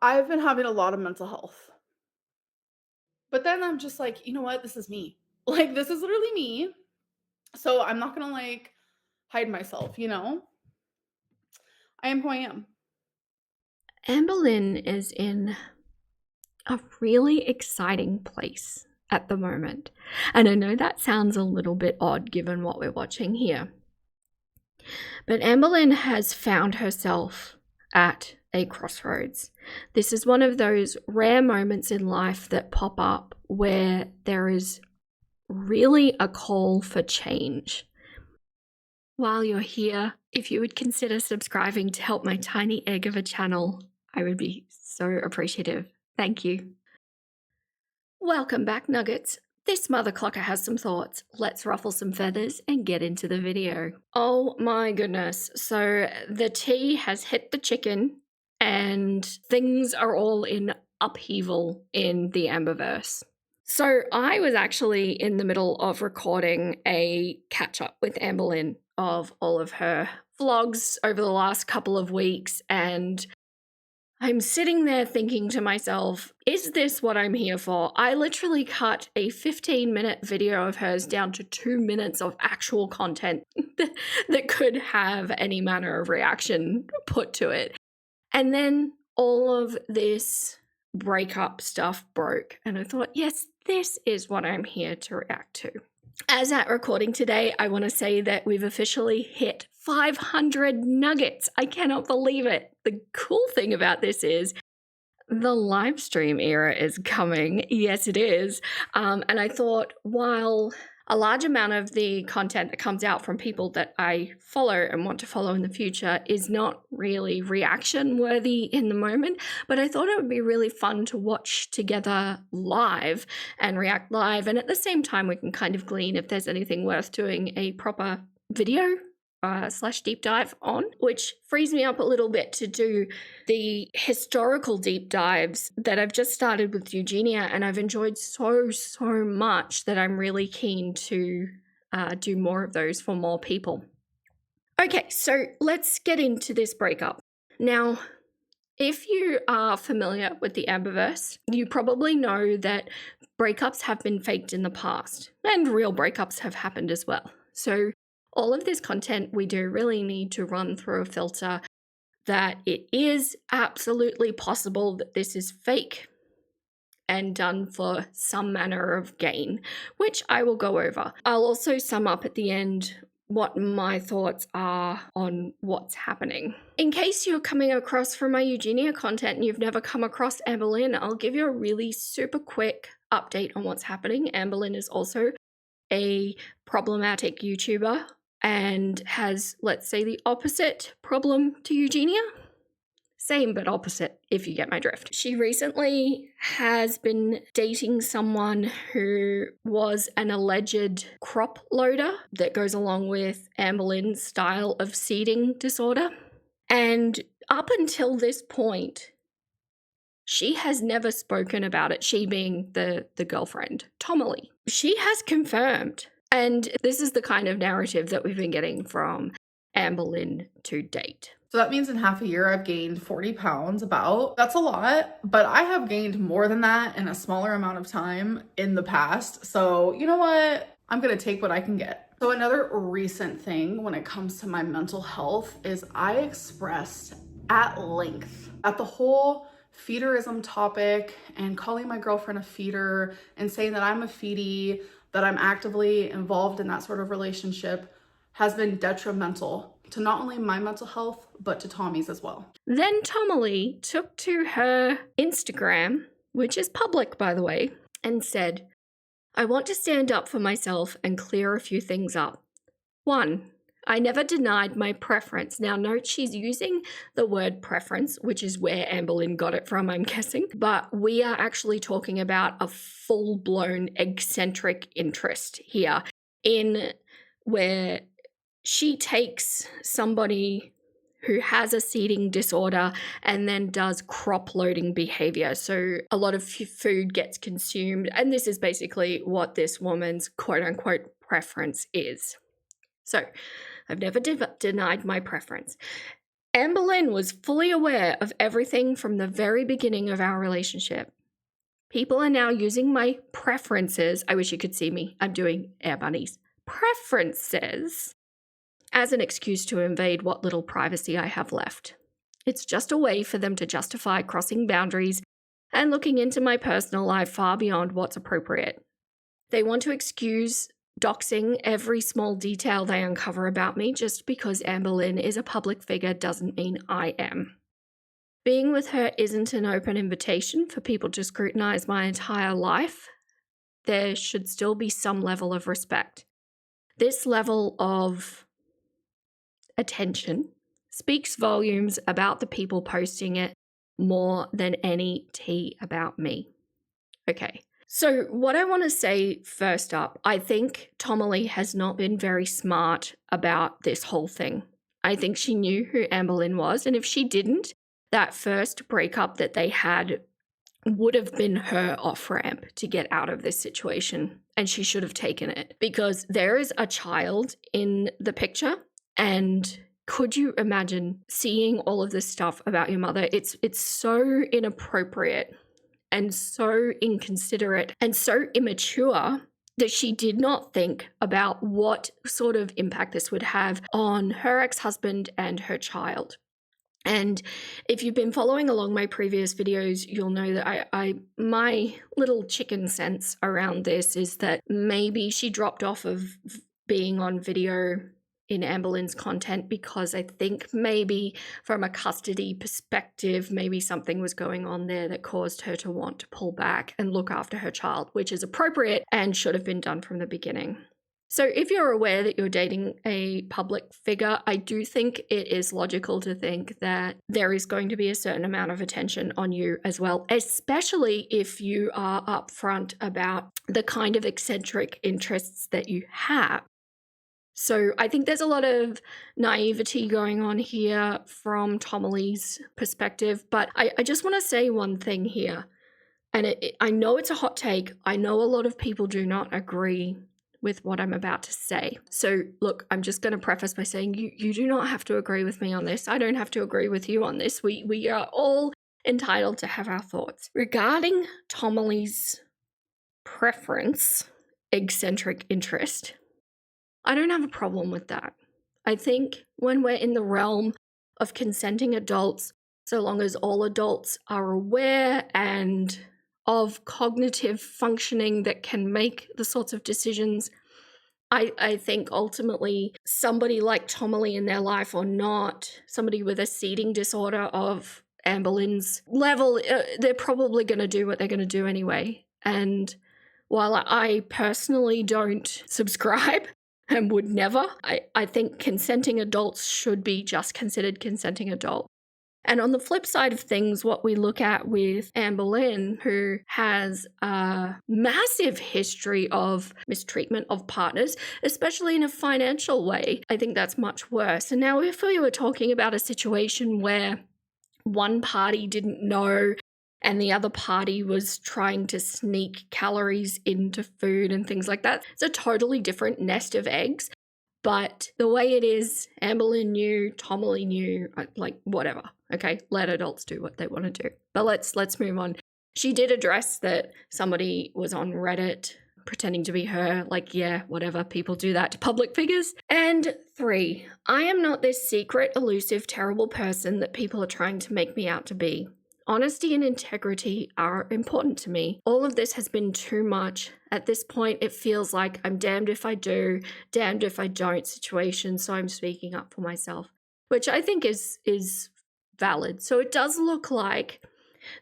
I've been having a lot of mental health. But then I'm just like, you know what? This is me. Like, this is literally me. So I'm not gonna hide myself, you know? I am who I am. Amberlynn is in a really exciting place at the moment. And I know that sounds a little bit odd given what we're watching here. But Amberlynn has found herself at a crossroads. This is one of those rare moments in life that pop up where there is really a call for change. While you're here, if you would consider subscribing to help my tiny egg of a channel, I would be so appreciative. Thank you. Welcome back, Nuggets. This mother clucker has some thoughts. Let's ruffle some feathers and get into the video. Oh my goodness. So the tea has hit the chicken and things are all in upheaval in the Amberverse. So I was actually in the middle of recording a catch-up with Amberlynn of all of her vlogs over the last couple of weeks, and I'm sitting there thinking to myself, is this what I'm here for? I literally cut a 15-minute video of hers down to 2 minutes of actual content that could have any manner of reaction put to it. And then all of this breakup stuff broke, and I thought, yes, this is what I'm here to react to. As at recording today, I want to say that we've officially hit 500 nuggets. I cannot believe it. The cool thing about this is the live stream era is coming. Yes, it is. And I thought, while a large amount of the content that comes out from people that I follow and want to follow in the future is not really reaction worthy in the moment, but I thought it would be really fun to watch together live and react live. And at the same time, we can kind of glean if there's anything worth doing a proper video / deep dive on, which frees me up a little bit to do the historical deep dives that I've just started with Eugenia, and I've enjoyed so much that I'm really keen to do more of those for more people. Okay, so let's get into this breakup. Now, if you are familiar with the Amberverse, you probably know that breakups have been faked in the past, and real breakups have happened as well. So all of this content we do really need to run through a filter that it is absolutely possible that this is fake and done for some manner of gain, which I will go over. I'll also sum up at the end what my thoughts are on what's happening. In case you're coming across from my Eugenia content and you've never come across Amberlynn, I'll give you a really super quick update on what's happening. Amberlynn is also a problematic YouTuber and has, let's say, the opposite problem to Eugenia. Same but opposite, if you get my drift. She recently has been dating someone who was an alleged crop loader that goes along with Amberlynn's style of seeding disorder. And up until this point, she has never spoken about it, she being the girlfriend, Tomily. She has confirmed. And this is the kind of narrative that we've been getting from Amberlynn to date. So that means in half a year, I've gained 40 pounds about. That's a lot, but I have gained more than that in a smaller amount of time in the past. So you know what? I'm gonna take what I can get. So another recent thing when it comes to my mental health is I expressed at length at the whole feederism topic and calling my girlfriend a feeder and saying that I'm a feedie, that I'm actively involved in that sort of relationship has been detrimental to not only my mental health, but to Tommy's as well. Then Tomily took to her Instagram, which is public, by the way, and said, I want to stand up for myself and clear a few things up. 1, I never denied my preference. Now, note she's using the word preference, which is where Amberlynn got it from, I'm guessing. But we are actually talking about a full-blown eccentric interest here in where she takes somebody who has a seeding disorder and then does crop loading behavior. So a lot of food gets consumed, and this is basically what this woman's quote-unquote preference is. So I've never denied my preference. Amberlynn was fully aware of everything from the very beginning of our relationship. People are now using my preferences. I wish you could see me. I'm doing air bunnies. Preferences as an excuse to invade what little privacy I have left. It's just a way for them to justify crossing boundaries and looking into my personal life far beyond what's appropriate. They want to excuse doxing every small detail they uncover about me just because Amberlynn is a public figure doesn't mean I am. Being with her isn't an open invitation for people to scrutinize my entire life. There should still be some level of respect. This level of attention speaks volumes about the people posting it more than any tea about me. Okay, so what I want to say first up, I think Tomalee has not been very smart about this whole thing. I think she knew who Amberlynn was, and if she didn't, that first breakup that they had would have been her off-ramp to get out of this situation, and she should have taken it because there is a child in the picture, and could you imagine seeing all of this stuff about your mother? It's so inappropriate and so inconsiderate and so immature that she did not think about what sort of impact this would have on her ex-husband and her child. And if you've been following along my previous videos, you'll know that my little chicken sense around this is that maybe she dropped off of being on video in Amberlynn's content because I think maybe from a custody perspective, maybe something was going on there that caused her to want to pull back and look after her child, which is appropriate and should have been done from the beginning. So if you're aware that you're dating a public figure, I do think it is logical to think that there is going to be a certain amount of attention on you as well, especially if you are upfront about the kind of eccentric interests that you have. So I think there's a lot of naivety going on here from Tomalee's perspective, but I just want to say one thing here. And I know it's a hot take. I know a lot of people do not agree with what I'm about to say. So look, I'm just going to preface by saying you do not have to agree with me on this. I don't have to agree with you on this. We are all entitled to have our thoughts. Regarding Tomalee's preference, eccentric interest, I don't have a problem with that. I think when we're in the realm of consenting adults, so long as all adults are aware and of cognitive functioning that can make the sorts of decisions, I think ultimately somebody like Tomalee in their life or not, somebody with a seeding disorder of Amberlynn's level, they're probably going to do what they're going to do anyway. And while I personally don't subscribe and would never, I think consenting adults should be just considered consenting adults. And on the flip side of things, what we look at with Amberlynn, who has a massive history of mistreatment of partners, especially in a financial way, I think that's much worse. And now if we were talking about a situation where one party didn't know and the other party was trying to sneak calories into food and things like that, it's a totally different nest of eggs. But the way it is, Amberlynn knew, Tomalee knew, like whatever. Okay, let adults do what they want to do. But let's move on. She did address that somebody was on Reddit pretending to be her, like, yeah, whatever, people do that to public figures. And 3, I am not this secret, elusive, terrible person that people are trying to make me out to be. Honesty and integrity are important to me. All of this has been too much. At this point, it feels like I'm damned if I do, damned if I don't situation, so I'm speaking up for myself, which I think is valid. So it does look like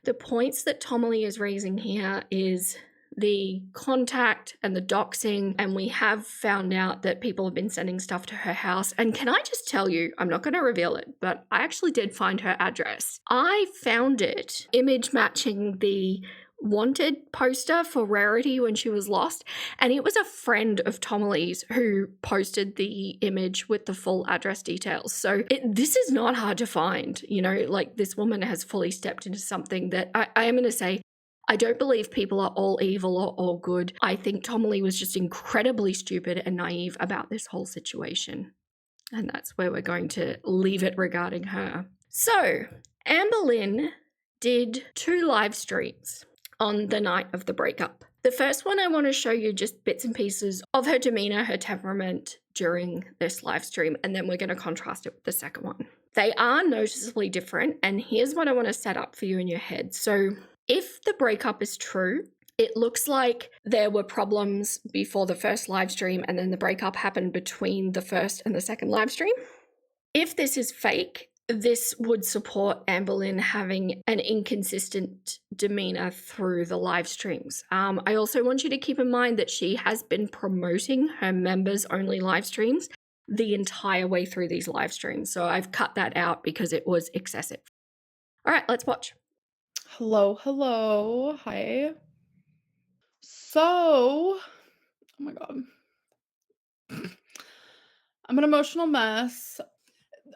the points that Tomalee is raising here is the contact and the doxing, and we have found out that people have been sending stuff to her house. And can I just tell you, I'm not going to reveal it, but I actually did find her address. I found it image matching the wanted poster for Rarity when she was lost, and it was a friend of Tomalee's who posted the image with the full address details. So this is not hard to find, you know, like this woman has fully stepped into something that I am going to say, I don't believe people are all evil or all good. I think Tomalee was just incredibly stupid and naive about this whole situation. And that's where we're going to leave it regarding her. So, Amberlynn did 2 live streams on the night of the breakup. The first one, I want to show you just bits and pieces of her demeanor, her temperament during this live stream, and then we're going to contrast it with the second one. They are noticeably different, and here's what I want to set up for you in your head. So, if the breakup is true, it looks like there were problems before the first live stream, and then the breakup happened between the first and the second live stream. If this is fake, this would support Amberlynn having an inconsistent demeanor through the live streams. I also want you to keep in mind that she has been promoting her members-only live streams the entire way through these live streams. So I've cut that out because it was excessive. All right, let's watch. Hello. Hi. So, oh my God. I'm an emotional mess.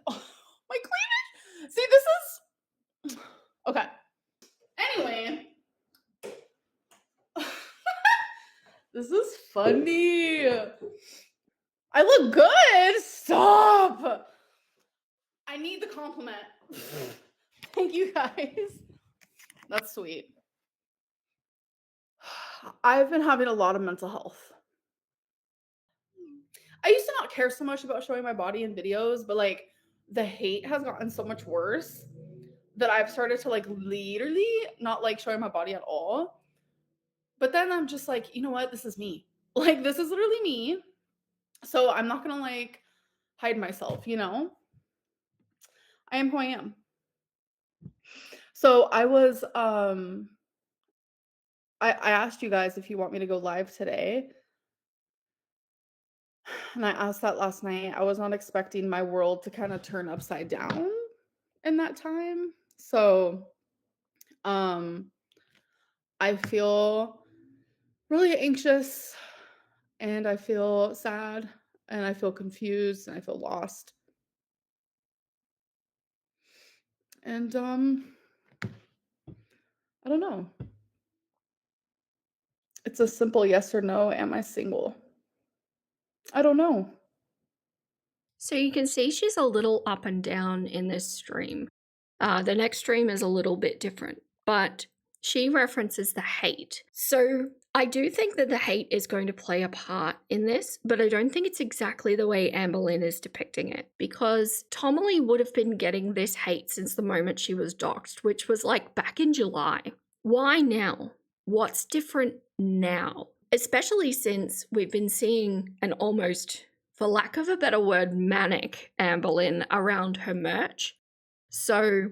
Oh, my cleavage. See, this is okay. Anyway, this is funny. I look good. Stop. I need the compliment. Thank you guys. That's sweet. I've been having a lot of mental health. I used to not care so much about showing my body in videos, but like the hate has gotten so much worse that I've started to like literally not like showing my body at all. But then I'm just like, you know what? This is me. Like, this is literally me. So I'm not gonna like hide myself, you know? I am who I am. So I was I asked you guys if you want me to go live today. And I asked that last night. I was not expecting my world to kind of turn upside down in that time. So I feel really anxious and I feel sad and I feel confused and I feel lost. And I don't know. It's a simple yes or no. Am I single? I don't know. So you can see she's a little up and down in this stream. The next stream is a little bit different, but she references the hate. So I do think that the hate is going to play a part in this, but I don't think it's exactly the way Amberlynn is depicting it, because Tommy would have been getting this hate since the moment she was doxxed, which was like back in July. Why now? What's different now? Especially since we've been seeing an almost, for lack of a better word, manic Amberlynn around her merch. So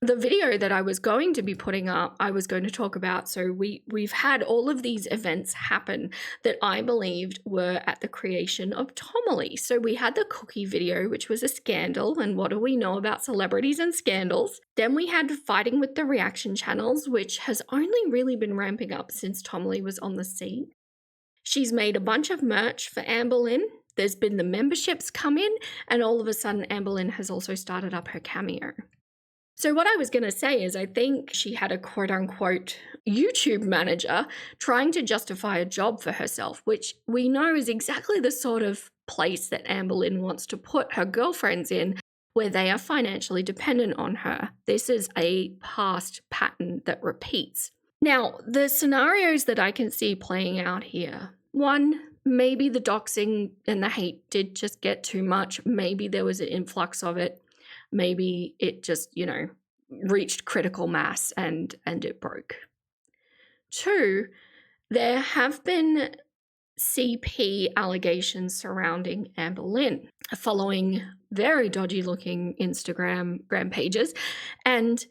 the video that I was going to be putting up, I was going to talk about. So we've had all of these events happen that I believed were at the creation of Tommy. So we had the cookie video, which was a scandal. And what do we know about celebrities and scandals? Then we had fighting with the reaction channels, which has only really been ramping up since Tommy was on the scene. She's made a bunch of merch for Amberlynn. There's been the memberships come in, and all of a sudden Amberlynn has also started up her Cameo. So what I was going to say is I think she had a quote-unquote YouTube manager trying to justify a job for herself, which we know is exactly the sort of place that Amberlynn wants to put her girlfriends in, where they are financially dependent on her. This is a past pattern that repeats. Now, the scenarios that I can see playing out here, one, maybe the doxing and the hate did just get too much. Maybe there was an influx of it. Maybe it just, reached critical mass and it broke. Two, there have been CP allegations surrounding Amberlynn following very dodgy looking Instagram pages. And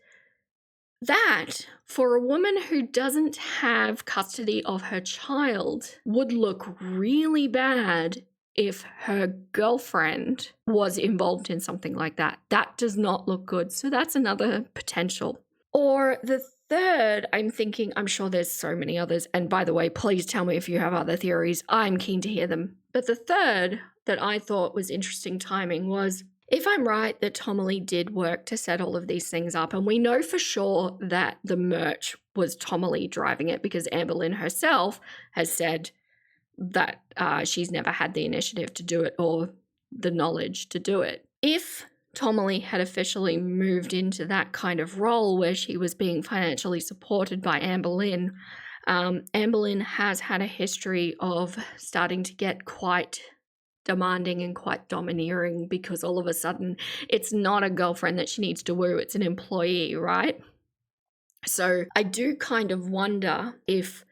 that, for a woman who doesn't have custody of her child, would look really bad if her girlfriend was involved in something like that. That does not look good. So that's another potential. Or the third, I'm sure there's so many others. And by the way, please tell me if you have other theories. I'm keen to hear them. But the third that I thought was interesting timing was, if I'm right that Tommy did work to set all of these things up, and we know for sure that the merch was Tommy driving it because Amberlynn herself has said that she's never had the initiative to do it or the knowledge to do it. If Tomalee had officially moved into that kind of role where she was being financially supported by Amberlynn, Amberlynn has had a history of starting to get quite demanding and quite domineering, because all of a sudden it's not a girlfriend that she needs to woo, it's an employee, right? So I do kind of wonder if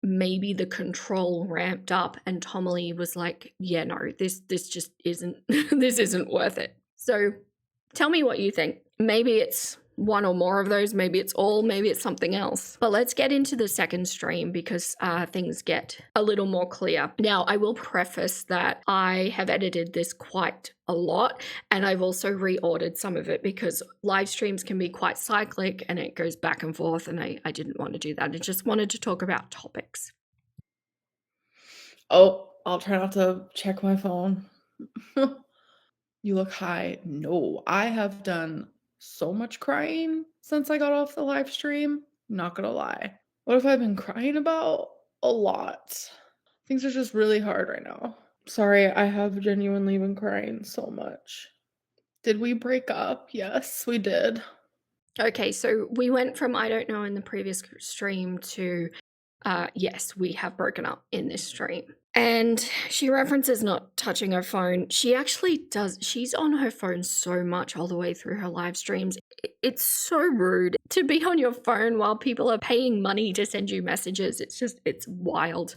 maybe the control ramped up and Tomalee was like, yeah, no, this just isn't this isn't worth it. So tell me what you think. Maybe it's one or more of those, maybe it's all, maybe it's something else. But let's get into the second stream, because things get a little more clear. Now, I will preface that I have edited this quite a lot, and I've also reordered some of it because live streams can be quite cyclic and it goes back and forth, and I didn't want to do that. I just wanted to talk about topics. Oh, I'll try not to check my phone. You look high. No, I have done so much crying since I got off the live stream. Not gonna lie. What have I been crying about? A lot. Things are just really hard right now. Sorry, I have genuinely been crying so much. Did we break up? Yes, we did. Okay, so we went from I don't know in the previous stream to yes, we have broken up in this stream. And she references not touching her phone. She actually does. She's on her phone so much all the way through her live streams. It's so rude to be on your phone while people are paying money to send you messages. It's wild.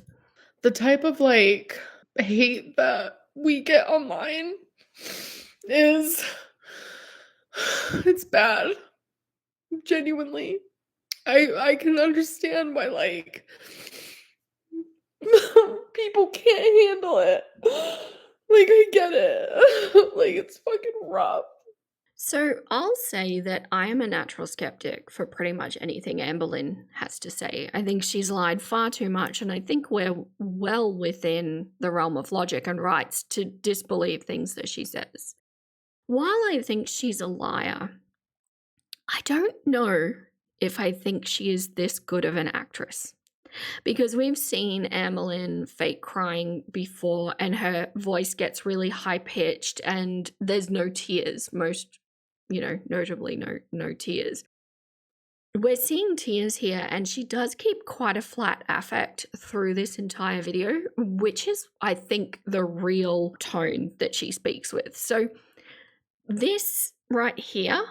The type of like hate that we get online is it's bad. Genuinely. I can understand why like people can't handle it. Like I get it. Like it's fucking rough. So I'll say that I am a natural skeptic for pretty much anything Amberlynn has to say. I think she's lied far too much, and I think we're well within the realm of logic and rights to disbelieve things that she says. While I think she's a liar, I don't know if I think she is this good of an actress. Because we've seen Amberlynn fake crying before, and her voice gets really high pitched, and there's no tears. Most, notably no tears. We're seeing tears here, and she does keep quite a flat affect through this entire video, which is, I think, the real tone that she speaks with. So this right here,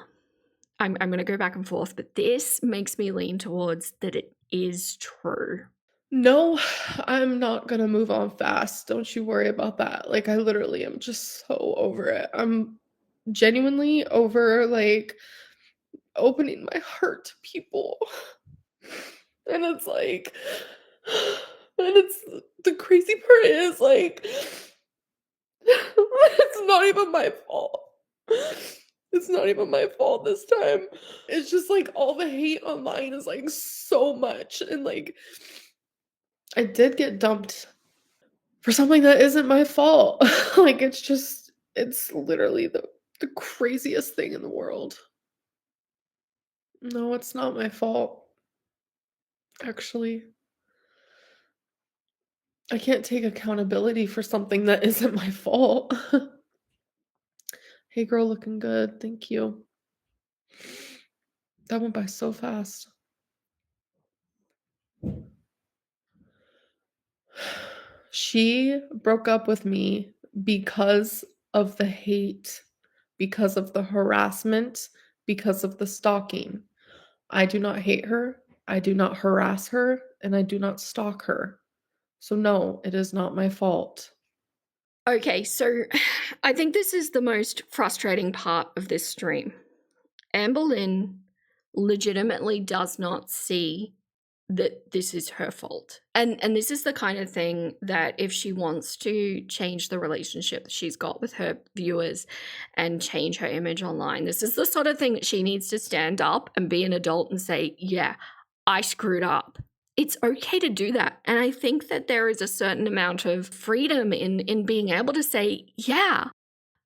I'm going to go back and forth, but this makes me lean towards that it is true. No, I'm not gonna move on fast. Don't you worry about that. Like, I literally am just so over it. I'm genuinely over, like, opening my heart to people. And it's like, and it's the crazy part is, like, it's not even my fault. It's not even my fault this time. It's just like all the hate online is like so much, and like I did get dumped for something that isn't my fault. Like it's literally the craziest thing in the world. No, it's not my fault. Actually, I can't take accountability for something that isn't my fault. Hey girl, looking good. Thank you. That went by so fast. She broke up with me because of the hate, because of the harassment, because of the stalking. I do not hate her, I do not harass her, and I do not stalk her. So no, it is not my fault. Okay, so I think this is the most frustrating part of this stream. Amberlynn legitimately does not see that this is her fault. And this is the kind of thing that if she wants to change the relationship she's got with her viewers and change her image online, this is the sort of thing that she needs to stand up and be an adult and say, yeah, I screwed up. It's okay to do that. And I think that there is a certain amount of freedom in being able to say, yeah,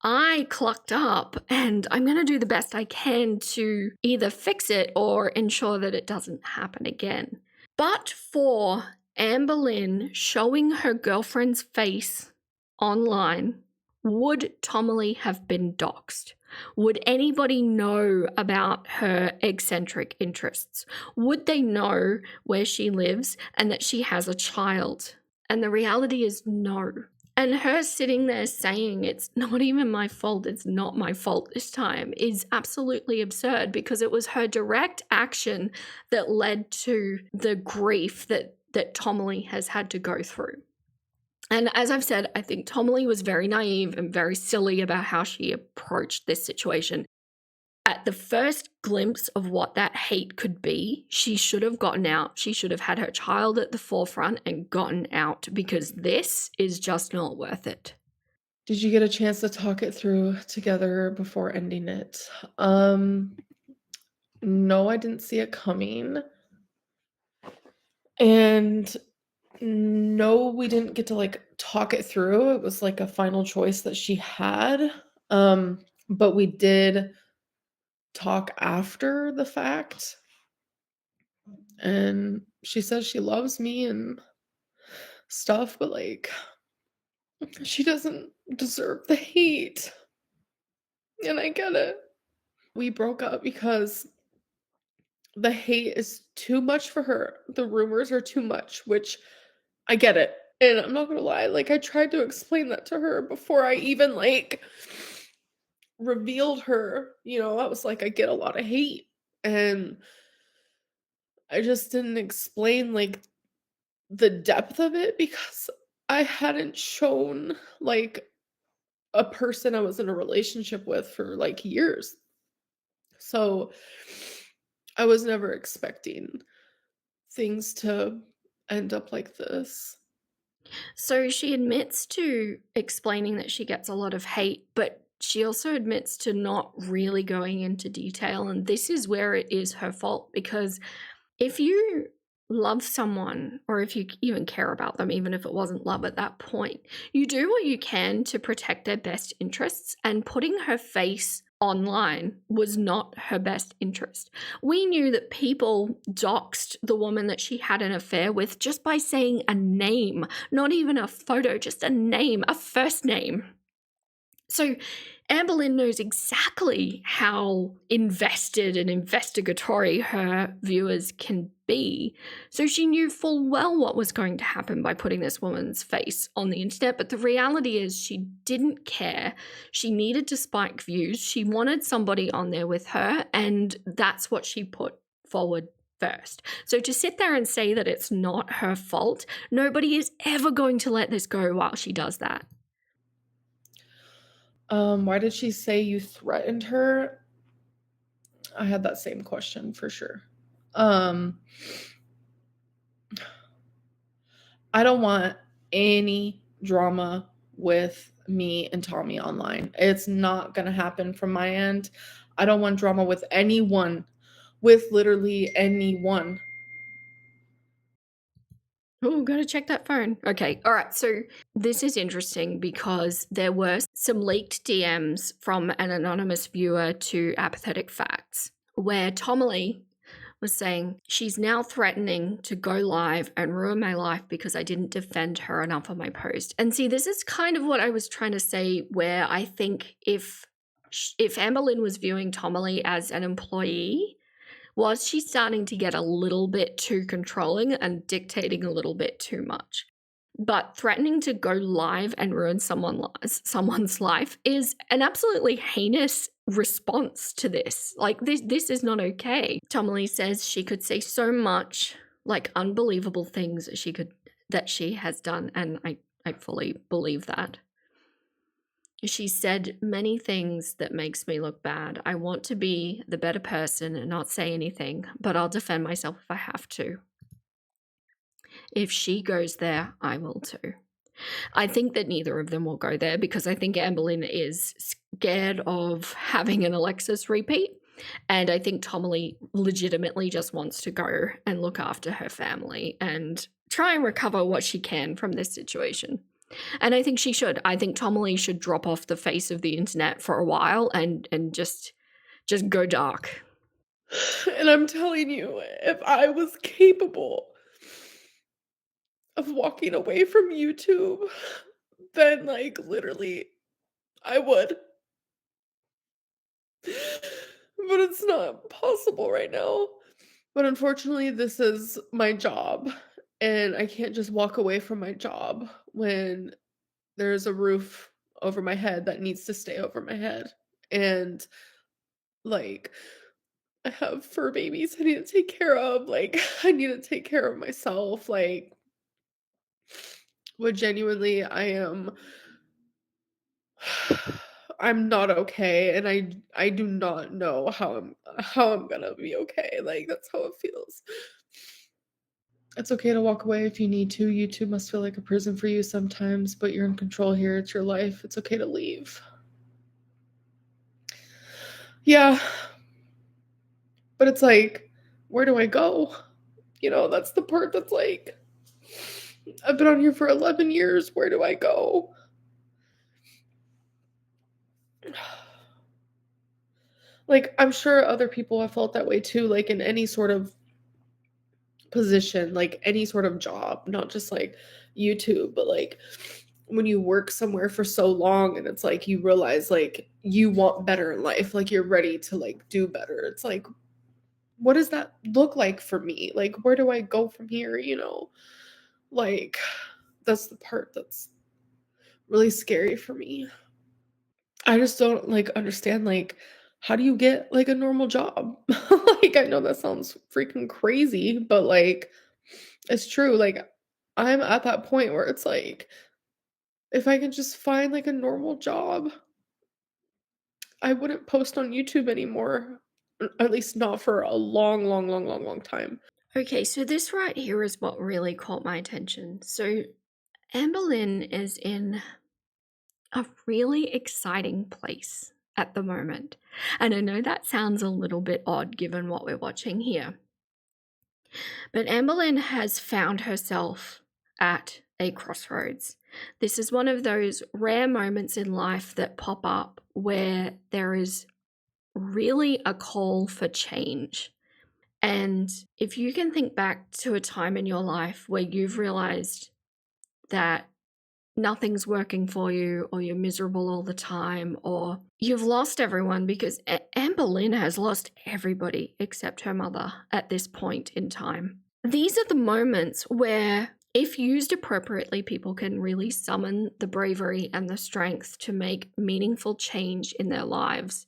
I clucked up and I'm going to do the best I can to either fix it or ensure that it doesn't happen again. But for Amberlynn showing her girlfriend's face online Would Tomalee have been doxxed? Would anybody know about her eccentric interests? Would they know where she lives and that she has a child? And the reality is no. And her sitting there saying it's not even my fault, it's not my fault this time, is absolutely absurd, because it was her direct action that led to the grief that Tomalee has had to go through. And as I've said, I think Tomalee was very naive and very silly about how she approached this situation. At the first glimpse of what that hate could be, she should have gotten out. She should have had her child at the forefront and gotten out, because this is just not worth it. Did you get a chance to talk it through together before ending it? No, I didn't see it coming. And no, we didn't get to like talk it through. It was like a final choice that she had. But we did talk after the fact. And she says she loves me and stuff, but like she doesn't deserve the hate. And I get it. We broke up because the hate is too much for her. The rumors are too much, which I get it. And I'm not gonna lie, like I tried to explain that to her before I even like revealed her. I was like, I get a lot of hate. And I just didn't explain like the depth of it because I hadn't shown like a person I was in a relationship with for like years. So I was never expecting things to end up like this. So she admits to explaining that she gets a lot of hate, but she also admits to not really going into detail. And this is where it is her fault, because if you love someone, or if you even care about them, even if it wasn't love at that point, you do what you can to protect their best interests, and putting her face online was not her best interest. We knew that people doxed the woman that she had an affair with just by saying a name, not even a photo, just a name, a first name. So Amberlynn knows exactly how invested and investigatory her viewers can be. So she knew full well what was going to happen by putting this woman's face on the internet. But the reality is she didn't care. She needed to spike views. She wanted somebody on there with her, and that's what she put forward first. So to sit there and say that it's not her fault, nobody is ever going to let this go while she does that. Why did she say you threatened her? I had that same question for sure. I don't want any drama with me and Tommy online. It's not going to happen from my end. I don't want drama with anyone, with literally anyone. Oh, gotta check that phone. Okay, all right. So this is interesting because there were some leaked DMs from an anonymous viewer to Apathetic Facts, where Tomalee was saying she's now threatening to go live and ruin my life because I didn't defend her enough on my post. And see, this is kind of what I was trying to say, where I think if Amberlynn was viewing Tomalee as an employee, was she starting to get a little bit too controlling and dictating a little bit too much? But threatening to go live and ruin someone's life is an absolutely heinous response to this. Like, this is not okay. Tomalee says she could say so much, like, unbelievable things that she has done, and I fully believe that. She said many things that makes me look bad. I want to be the better person and not say anything, but I'll defend myself if I have to. If she goes there, I will too. I think that neither of them will go there, because I think Amberlynn is scared of having an Alexis repeat. And I think Tomalee legitimately just wants to go and look after her family and try and recover what she can from this situation. And I think she should. I think Tomalee should drop off the face of the internet for a while and just go dark. And I'm telling you, if I was capable of walking away from YouTube, then like literally I would. But it's not possible right now. But unfortunately, this is my job, and I can't just walk away from my job when there's a roof over my head that needs to stay over my head. And like, I have fur babies I need to take care of. Like, I need to take care of myself. Like, what genuinely I am I'm not okay, and I do not know how I'm gonna be okay. Like, that's how it feels. It's okay to walk away if you need to. YouTube must feel like a prison for you sometimes, but you're in control here. It's your life. It's okay to leave. Yeah, but it's like, where do I go? That's the part that's like, I've been on here for 11 years. Where do I go? Like, I'm sure other people have felt that way too, like in any sort of position, like any sort of job, not just like YouTube, but like when you work somewhere for so long and it's like you realize like you want better in life, like you're ready to like do better. It's like, what does that look like for me? Like, where do I go from here? Like, that's the part that's really scary for me. I just don't like understand like how do you get like a normal job? Like, I know that sounds freaking crazy, but like it's true. Like, I'm at that point where it's like, if I could just find like a normal job, I wouldn't post on YouTube anymore. At least not for a long, long, long, long, long time. Okay, so this right here is what really caught my attention. So Amberlynn is in a really exciting place at the moment. And I know that sounds a little bit odd given what we're watching here. But Amberlynn has found herself at a crossroads. This is one of those rare moments in life that pop up where there is really a call for change. And if you can think back to a time in your life where you've realized that nothing's working for you, or you're miserable all the time, or you've lost everyone, because Amberlynn has lost everybody except her mother at this point in time. These are the moments where, if used appropriately, people can really summon the bravery and the strength to make meaningful change in their lives.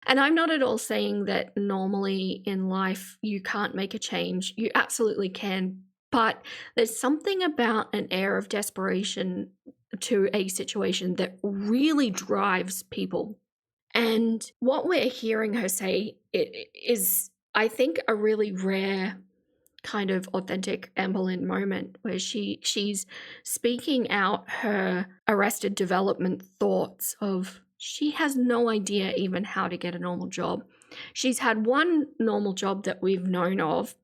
And I'm not at all saying that normally in life you can't make a change. You absolutely can. But there's something about an air of desperation to a situation that really drives people. And what we're hearing her say is, I think, a really rare kind of authentic Amberlynn moment where she's speaking out her arrested development thoughts of she has no idea even how to get a normal job. She's had one normal job that we've known of,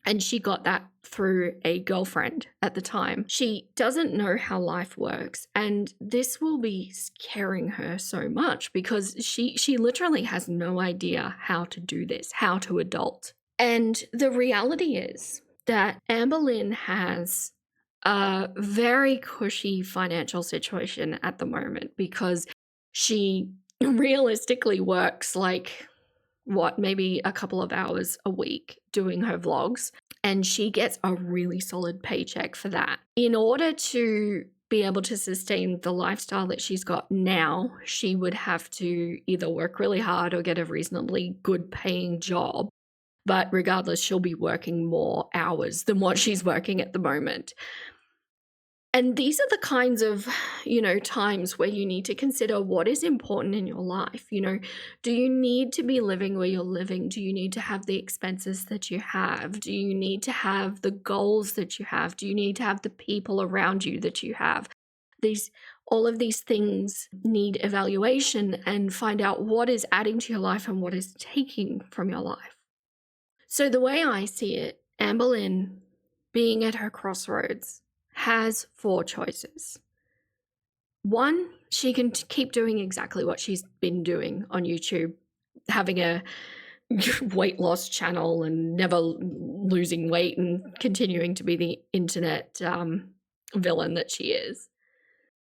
and she got that through a girlfriend at the time. She doesn't know how life works, and this will be scaring her so much because she literally has no idea how to do this, how to adult. And the reality is that Amberlynn has a very cushy financial situation at the moment because she realistically works like maybe a couple of hours a week doing her vlogs, and she gets a really solid paycheck for that. In order to be able to sustain the lifestyle that she's got now, she would have to either work really hard or get a reasonably good paying job. But regardless, she'll be working more hours than what she's working at the moment. And these are the kinds of, times where you need to consider what is important in your life. Do you need to be living where you're living? Do you need to have the expenses that you have? Do you need to have the goals that you have? Do you need to have the people around you that you have? All of these things need evaluation and find out what is adding to your life and what is taking from your life. So the way I see it, Amberlynn, being at her crossroads, has 4 choices. 1, she can keep doing exactly what she's been doing on YouTube, having a weight loss channel and never losing weight and continuing to be the internet villain that she is.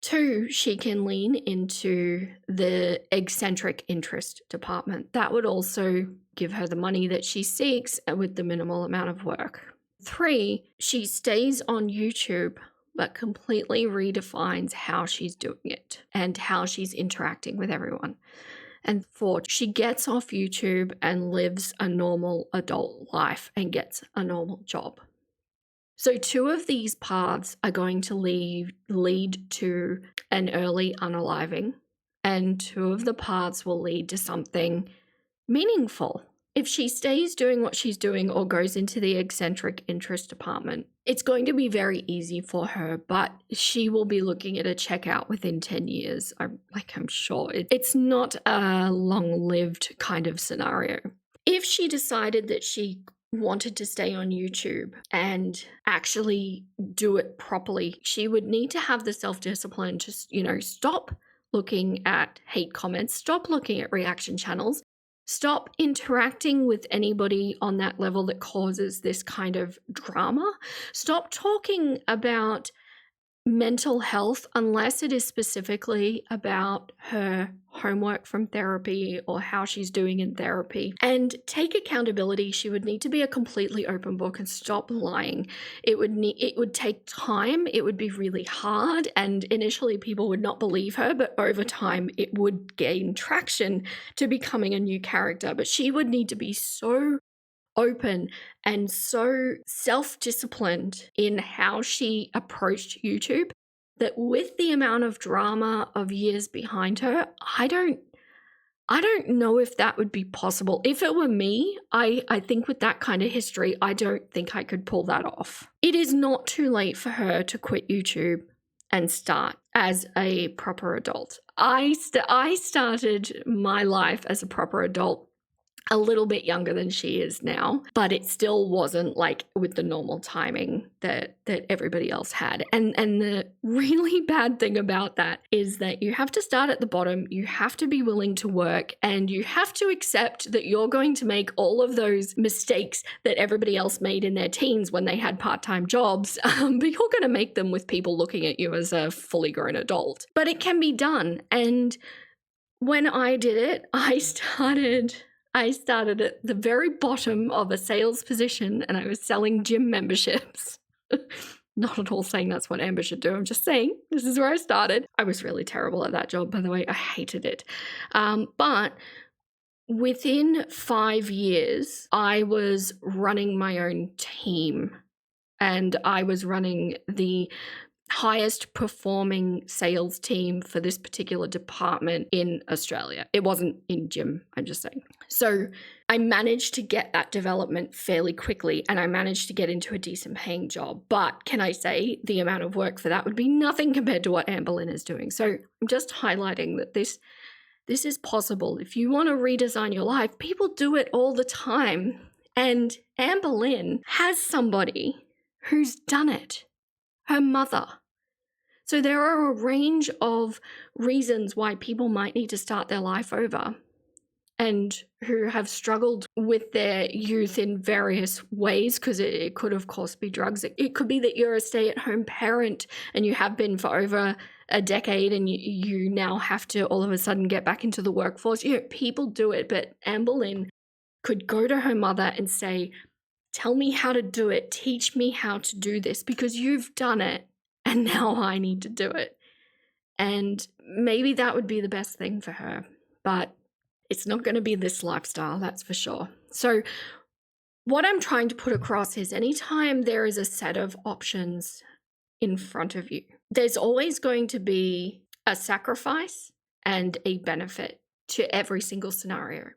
2, she can lean into the eccentric interest department. That would also give her the money that she seeks with the minimal amount of work. 3, she stays on YouTube but completely redefines how she's doing it and how she's interacting with everyone. And 4, she gets off YouTube and lives a normal adult life and gets a normal job. So 2 of these paths are going to lead to an early unaliving, and 2 of the paths will lead to something meaningful. If she stays doing what she's doing or goes into the eccentric interest department, it's going to be very easy for her, but she will be looking at a checkout within 10 years. I'm sure. It's not a long-lived kind of scenario. If she decided that she wanted to stay on YouTube and actually do it properly, she would need to have the self-discipline to, stop looking at hate comments, stop looking at reaction channels, stop interacting with anybody on that level that causes this kind of drama, stop talking about mental health unless it is specifically about her homework from therapy or how she's doing in therapy, and take accountability. She would need to be a completely open book and stop lying. It would take time, it would be really hard, and initially people would not believe her, but over time it would gain traction to becoming a new character. But she would need to be so open and so self-disciplined in how she approached YouTube that with the amount of drama of years behind her, I don't know if that would be possible. If it were me, I think with that kind of history, I don't think I could pull that off. It is not too late for her to quit YouTube and start as a proper adult. I started my life as a proper adult a little bit younger than she is now, but it still wasn't like with the normal timing that everybody else had. And the really bad thing about that is that you have to start at the bottom, you have to be willing to work, and you have to accept that you're going to make all of those mistakes that everybody else made in their teens when they had part-time jobs, but you're going to make them with people looking at you as a fully grown adult. But it can be done. And when I did it, I started at the very bottom of a sales position, and I was selling gym memberships. Not at all saying that's what Amber should do. I'm just saying this is where I started. I was really terrible at that job, by the way. I hated it. But within 5 years, I was running my own team, and I was running the highest performing sales team for this particular department in Australia. It wasn't in gym, I'm just saying. So I managed to get that development fairly quickly, and I managed to get into a decent paying job. But can I say the amount of work for that would be nothing compared to what Amberlynn is doing. So I'm just highlighting that this is possible. If you want to redesign your life, people do it all the time. And Amberlynn has somebody who's done it. Her mother. So there are a range of reasons why people might need to start their life over and who have struggled with their youth in various ways, because it could, of course, be drugs. It could be that you're a stay-at-home parent and you have been for over a decade, and you now have to all of a sudden get back into the workforce. People do it, but Amberlynn could go to her mother and say, tell me how to do it. Teach me how to do this, because you've done it and now I need to do it. And maybe that would be the best thing for her, but it's not going to be this lifestyle, that's for sure. So what I'm trying to put across is anytime there is a set of options in front of you, there's always going to be a sacrifice and a benefit to every single scenario.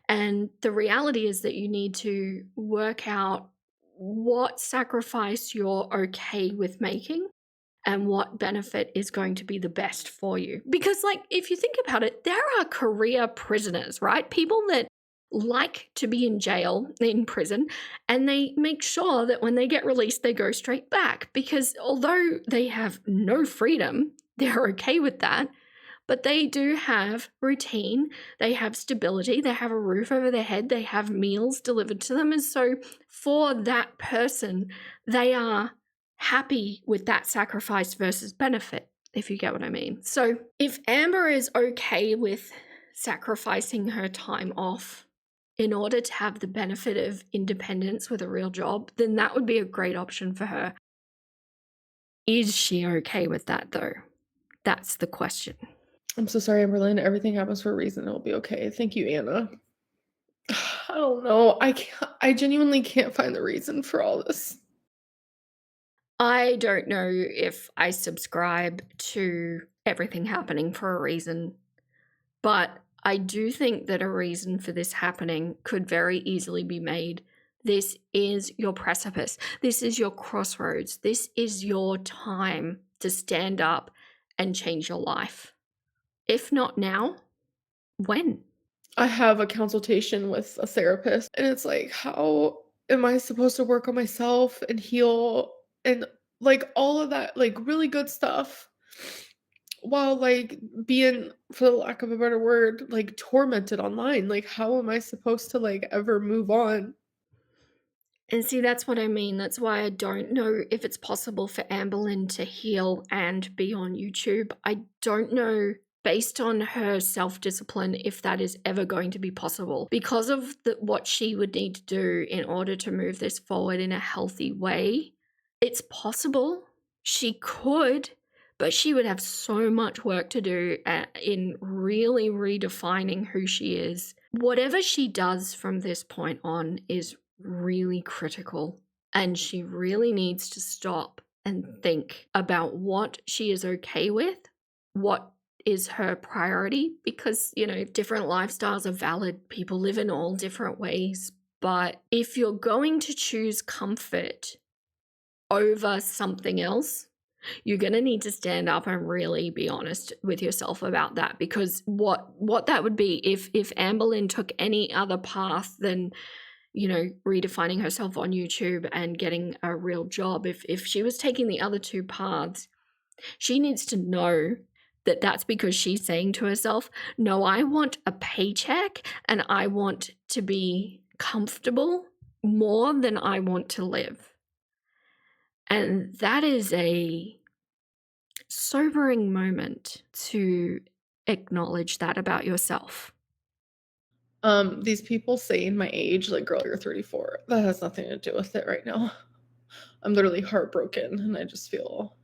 And the reality is that you need to work out what sacrifice you're okay with making and what benefit is going to be the best for you. Because, if you think about it, there are career prisoners, right? People that like to be in jail, in prison, and they make sure that when they get released, they go straight back. Because although they have no freedom, they're okay with that. But they do have routine, they have stability, they have a roof over their head, they have meals delivered to them. And so for that person, they are happy with that sacrifice versus benefit. if you get what I mean. So if Amber is okay with sacrificing her time off in order to have the benefit of independence with a real job, then that would be a great option for her. Is she okay with that, though? That's the question. I'm so sorry, Amberlynn. Everything happens for a reason. It'll be okay. Thank you, Anna. I don't know. I genuinely can't find the reason for all this. I don't know if I subscribe to everything happening for a reason, but I do think that a reason for this happening could very easily be made. This is your precipice. This is your crossroads. This is your time to stand up and change your life. If not now, when? I have a consultation with a therapist, and it's like, how am I supposed to work on myself and heal and like all of that, like really good stuff, while like being, for the lack of a better word, like tormented online? Like, how am I supposed to like ever move on? And see, that's what I mean. That's why I don't know if it's possible for Amberlynn to heal and be on YouTube. I don't know, based on her self-discipline, if that is ever going to be possible. Because of what she would need to do in order to move this forward in a healthy way, it's possible. She could, but she would have so much work to do in really redefining who she is. Whatever she does from this point on is really critical, and she really needs to stop and think about what she is okay with, what is her priority, because, you know, different lifestyles are valid. People live in all different ways. But if you're going to choose comfort over something else, you're going to need to stand up and really be honest with yourself about that, because what that would be if Amberlynn took any other path than, you know, redefining herself on YouTube and getting a real job. If she was taking the other two paths, she needs to know that that's because she's saying to herself, no, I want a paycheck and I want to be comfortable more than I want to live. And that is a sobering moment to acknowledge that about yourself. These people saying my age, like, girl, you're 34. That has nothing to do with it right now. I'm literally heartbroken, and I just feel.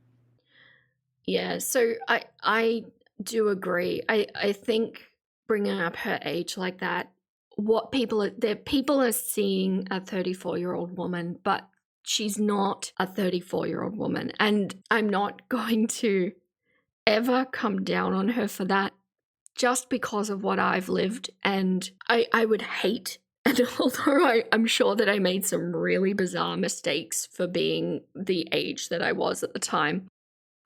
Yeah, so I do agree. I think bringing up her age like that, what people are seeing a 34-year-old woman, but she's not a 34-year-old woman, and I'm not going to ever come down on her for that, just because of what I've lived. And I would hate, and although I'm sure that I made some really bizarre mistakes for being the age that I was at the time,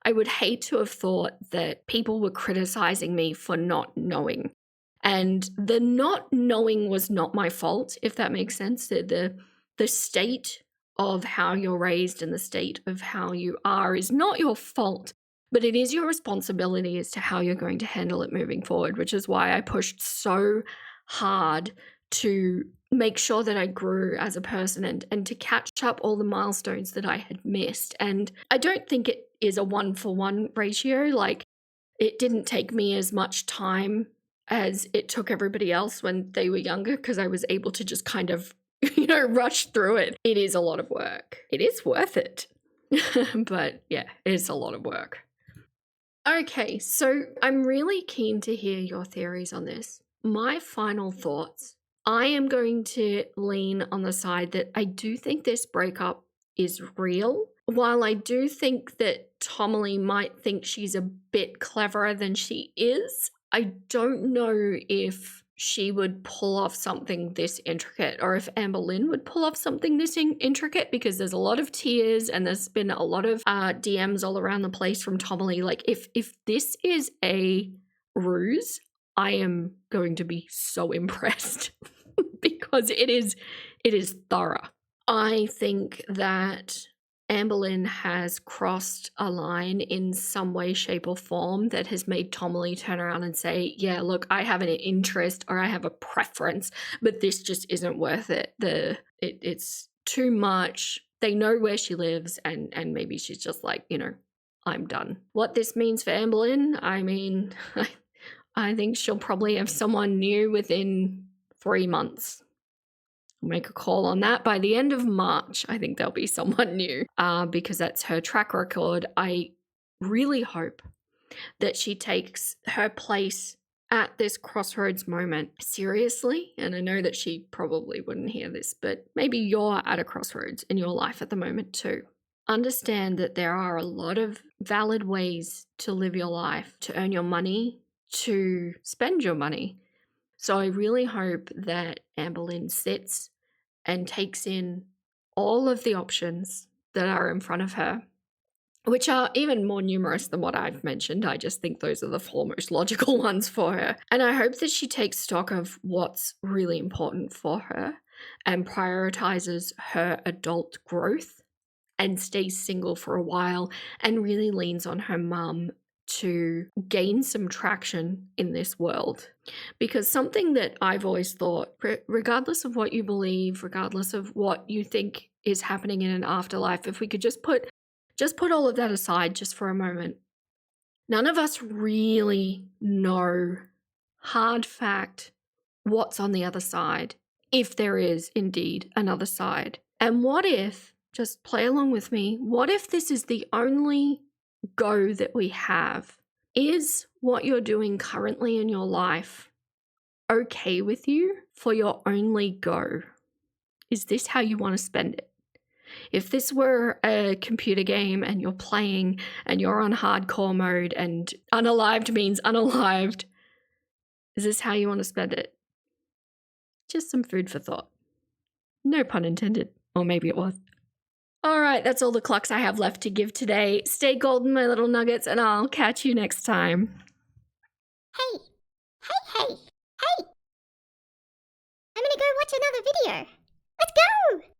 I would hate to have thought that people were criticizing me for not knowing. And the not knowing was not my fault, if that makes sense. The state of how you're raised and the state of how you are is not your fault, but it is your responsibility as to how you're going to handle it moving forward, which is why I pushed so hard to make sure that I grew as a person and to catch up all the milestones that I had missed. And I don't think it is a 1-for-1 ratio. Like, it didn't take me as much time as it took everybody else when they were younger, because I was able to just kind of, you know, rush through it. It is a lot of work. It is worth it. But yeah, it's a lot of work. Okay, so I'm really keen to hear your theories on this. My final thoughts. I am going to lean on the side that I do think this breakup is real. While I do think that Tomalee might think she's a bit cleverer than she is, I don't know if she would pull off something this intricate, or if Amberlynn would pull off something this intricate, because there's a lot of tears and there's been a lot of DMs all around the place from Tomalee. Like, if this is a ruse, I am going to be so impressed because it is thorough. I think that Amberlynn has crossed a line in some way, shape, or form that has made Tomalee turn around and say, yeah, look, I have an interest or I have a preference, but this just isn't worth it. It's too much. They know where she lives, and maybe she's just like, you know, I'm done. What this means for Amberlynn, I mean, I think she'll probably have someone new within 3 months. I'll make a call on that. By the end of March, I think there'll be someone new because that's her track record. I really hope that she takes her place at this crossroads moment seriously. And I know that she probably wouldn't hear this, but maybe you're at a crossroads in your life at the moment too. Understand that there are a lot of valid ways to live your life, to earn your money, to spend your money. So I really hope that Amberlynn sits and takes in all of the options that are in front of her, which are even more numerous than what I've mentioned. I just think those are the 4 most logical ones for her. And I hope that she takes stock of what's really important for her and prioritizes her adult growth and stays single for a while and really leans on her mum to gain some traction in this world. Because something that I've always thought, regardless of what you believe, regardless of what you think is happening in an afterlife, if we could just put all of that aside just for a moment, none of us really know, hard fact, what's on the other side, if there is indeed another side. And what if, just play along with me, what if this is the only go that we have? Is what you're doing currently in your life okay with you for your only go? Is this how you want to spend it? If this were a computer game and you're playing and you're on hardcore mode and unalived means unalived, is this how you want to spend it? Just some food for thought. No pun intended. Or maybe it was. All right, that's all the clucks I have left to give today. Stay golden, my little nuggets, and I'll catch you next time. Hey! I'm gonna go watch another video. Let's go!